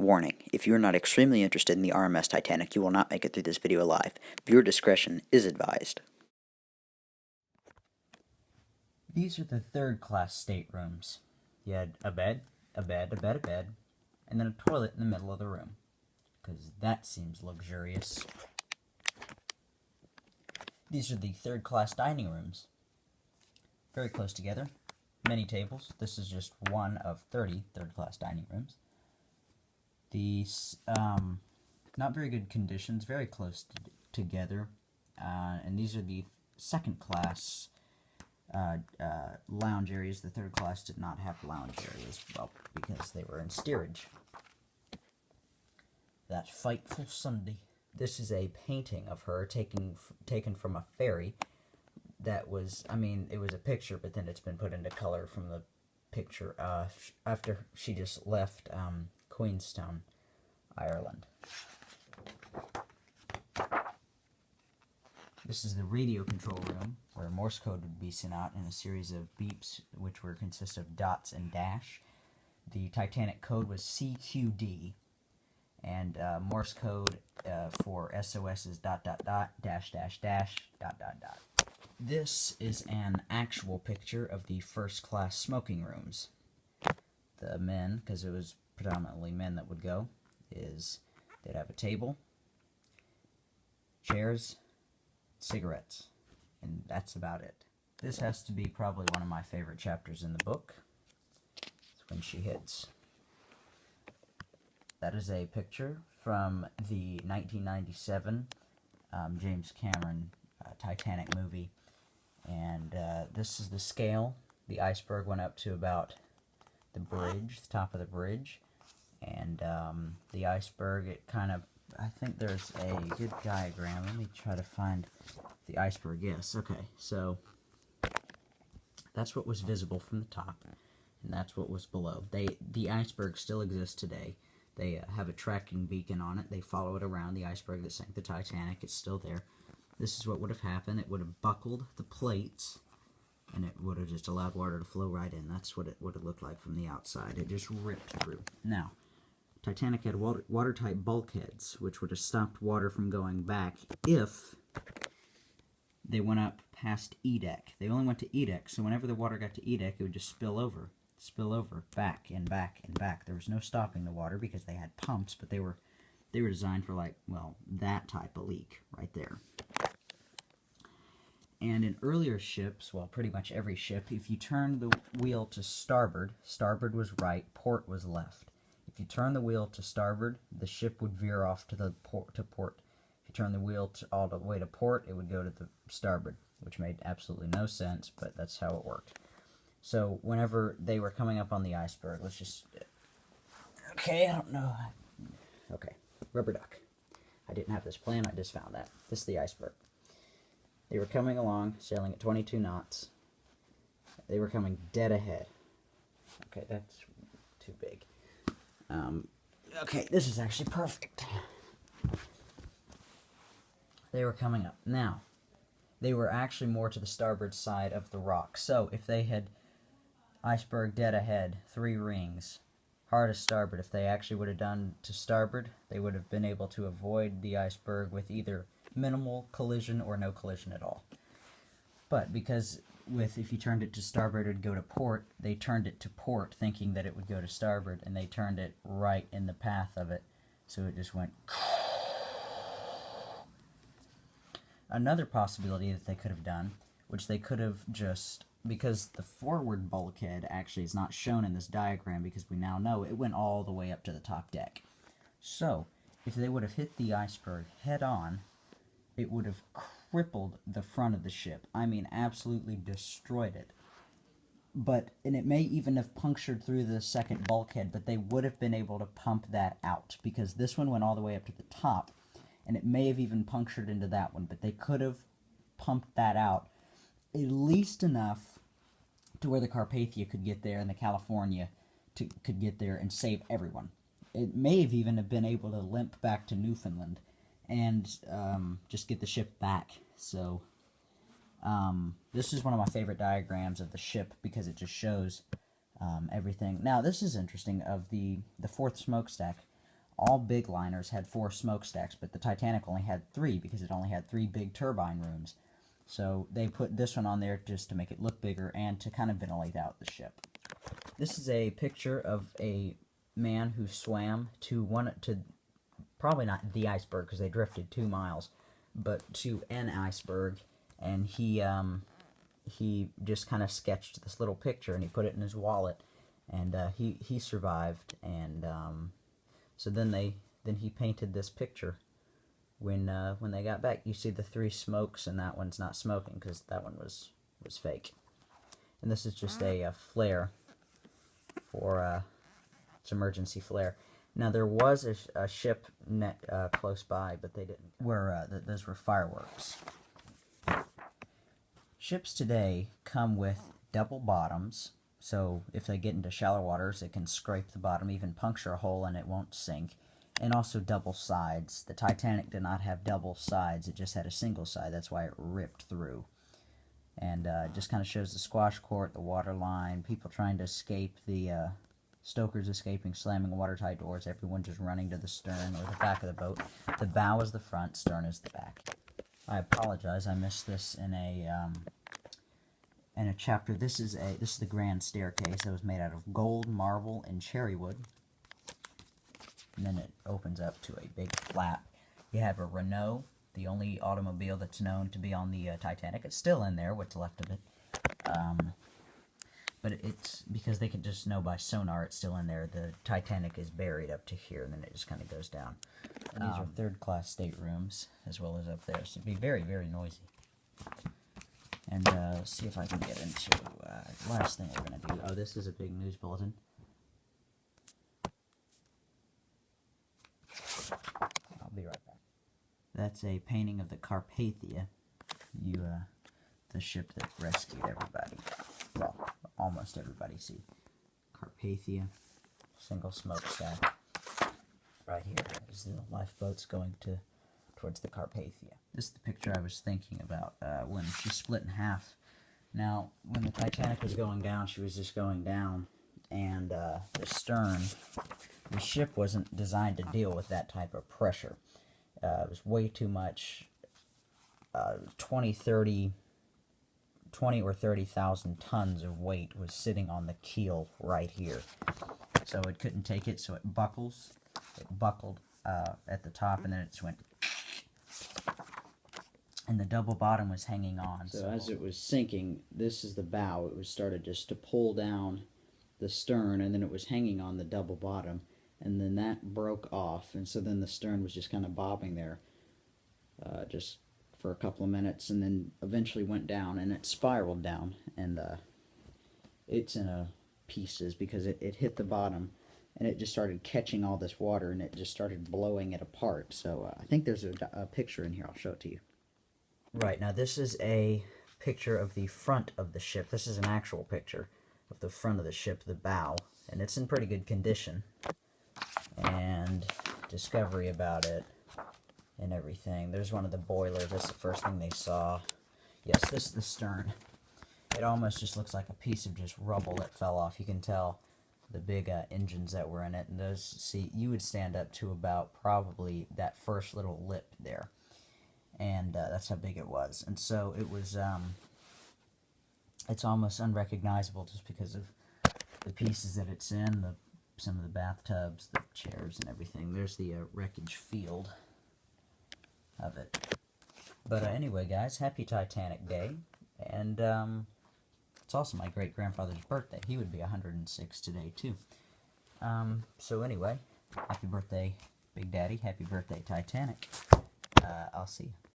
Warning, if you are not extremely interested in the RMS Titanic, you will not make it through this video alive. Viewer discretion is advised. These are the third-class staterooms. You had a bed, a bed, a bed, a bed, and then a toilet in the middle of the room, because that seems luxurious. These are the third-class dining rooms. Very close together. Many tables. This is just one of 30 third-class dining rooms. These, not very good conditions, very close together. And these are the second-class lounge areas. The third class did not have lounge areas, well, because they were in steerage. That Fightful Sunday. This is a painting of her taken from a ferry. That was, I mean, it was a picture, but then it's been put into color from the picture after she just left Queenstown, Ireland. This is the radio control room, where Morse code would be sent out in a series of beeps, which would consist of dots and dash. The Titanic code was CQD, and Morse code for SOS is ... dash dash dash ... This is an actual picture of the first-class smoking rooms. The men, because it was predominantly men that would go, they'd have a table, chairs, cigarettes, and that's about it. This has to be probably one of my favorite chapters in the book. It's when she hits. That is a picture from the 1997 James Cameron Titanic movie, and this is the scale. The iceberg went up to about the bridge, the top of the bridge, and the iceberg, it kind of, I think there's a good diagram. Let me try to find the iceberg. Yes, okay, so that's what was visible from the top, and that's what was below. The iceberg still exists today. They have a tracking beacon on it. They follow it around. The iceberg that sank the Titanic, it's still there. This is what would have happened. It would have buckled the plates, and it would have just allowed water to flow right in. That's what it would have looked like from the outside. It just ripped through. Now, Titanic had watertight bulkheads, which would have stopped water from going back if they went up past E-deck. They only went to E-deck, so whenever the water got to E-deck, it would just spill over, back and back and back. There was no stopping the water because they had pumps, but they were designed for, like, well, that type of leak right there. And in earlier ships, well, pretty much every ship, if you turn the wheel to starboard, starboard was right, port was left. If you turn the wheel to starboard, the ship would veer off to the port. If you turn the wheel all the way to port, it would go to the starboard, which made absolutely no sense, but that's how it worked. So whenever they were coming up on the iceberg, let's just, okay, I don't know. Okay, rubber duck. I didn't have this plan, I just found that. This is the iceberg. They were coming along, sailing at 22 knots. They were coming dead ahead. Okay, that's too big. Okay, this is actually perfect. They were coming up. Now, they were actually more to the starboard side of the rock. So, if they had iceberg dead ahead, 3 rings, hard to starboard, if they actually would have done to starboard, they would have been able to avoid the iceberg with either minimal collision or no collision at all. But because if you turned it to starboard, it would go to port, they turned it to port thinking that it would go to starboard, and they turned it right in the path of it, so it just went. Another possibility that they could have done, which they could have just, because the forward bulkhead actually is not shown in this diagram because we now know it went all the way up to the top deck. So, if they would have hit the iceberg head on, it would have crippled the front of the ship. I mean, absolutely destroyed it. And it may even have punctured through the second bulkhead, but they would have been able to pump that out, because this one went all the way up to the top, and it may have even punctured into that one, but they could have pumped that out at least enough to where the Carpathia could get there and the California could get there and save everyone. It may have even been able to limp back to Newfoundland and just get the ship back. So this is one of my favorite diagrams of the ship because it just shows everything. Now, this is interesting. Of the fourth smokestack, all big liners had 4 smokestacks, but the Titanic only had 3 because it only had 3 big turbine rooms. So they put this one on there just to make it look bigger and to kind of ventilate out the ship. This is a picture of a man who swam to probably not the iceberg because they drifted 2 miles, but to an iceberg, and he just kind of sketched this little picture and he put it in his wallet, and he survived, and so then he painted this picture when they got back. You see the 3 smokes, and that one's not smoking because that one was fake. And this is just a flare for its emergency flare. Now there was a ship close by, but they didn't. Those were fireworks. Ships today come with double bottoms, so if they get into shallow waters, it can scrape the bottom, even puncture a hole, and it won't sink. And also double sides. The Titanic did not have double sides, it just had a single side. That's why it ripped through. And it just kind of shows the squash court, the water line, people trying to escape, the stokers escaping, slamming watertight doors, everyone just running to the stern or the back of the boat. The bow is the front, stern is the back. I apologize, I missed this in a chapter. This is the grand staircase that was made out of gold, marble, and cherry wood. And then it opens up to a big flap. You have a Renault, the only automobile that's known to be on the Titanic. It's still in there, what's left of it. But it's because they can just know by sonar it's still in there. The Titanic is buried up to here, and then it just kind of goes down. And these are third-class staterooms, as well as up there. So it'd be very, very noisy. And let's see if I can get into the last thing we're going to do. Oh, this is a big news bulletin. I'll be right back. That's a painting of the Carpathia, the ship that rescued everybody. Well, almost everybody. See, Carpathia, single smokestack. Right here is the lifeboats going towards the Carpathia. This is the picture I was thinking about when she split in half. Now, when the Titanic was going down, she was just going down, and the stern, the ship wasn't designed to deal with that type of pressure. It was way too much. 20 or 30,000 tons of weight was sitting on the keel right here. So it couldn't take it, so it buckles. It buckled at the top, and then it just went. And the double bottom was hanging on. So as it was sinking, this is the bow. It was started just to pull down the stern, and then it was hanging on the double bottom, and then that broke off, and so then the stern was just kind of bobbing there, just for a couple of minutes, and then eventually went down, and it spiraled down, and it's in pieces because it hit the bottom, and it just started catching all this water, and it just started blowing it apart. So I think there's a picture in here. I'll show it to you. Right, now this is a picture of the front of the ship. This is an actual picture of the front of the ship, the bow, and it's in pretty good condition. And discovery about it and everything. There's one of the boilers. That's the first thing they saw. Yes, this is the stern. It almost just looks like a piece of just rubble that fell off. You can tell the big engines that were in it. And those, see, you would stand up to about probably that first little lip there. And that's how big it was. And so it was, it's almost unrecognizable just because of the pieces that it's in, some of the bathtubs, the chairs, and everything. There's the wreckage field of it. But anyway, guys, happy Titanic Day. And it's also my great-grandfather's birthday. He would be 106 today, too. So anyway, happy birthday, Big Daddy. Happy birthday, Titanic. I'll see you.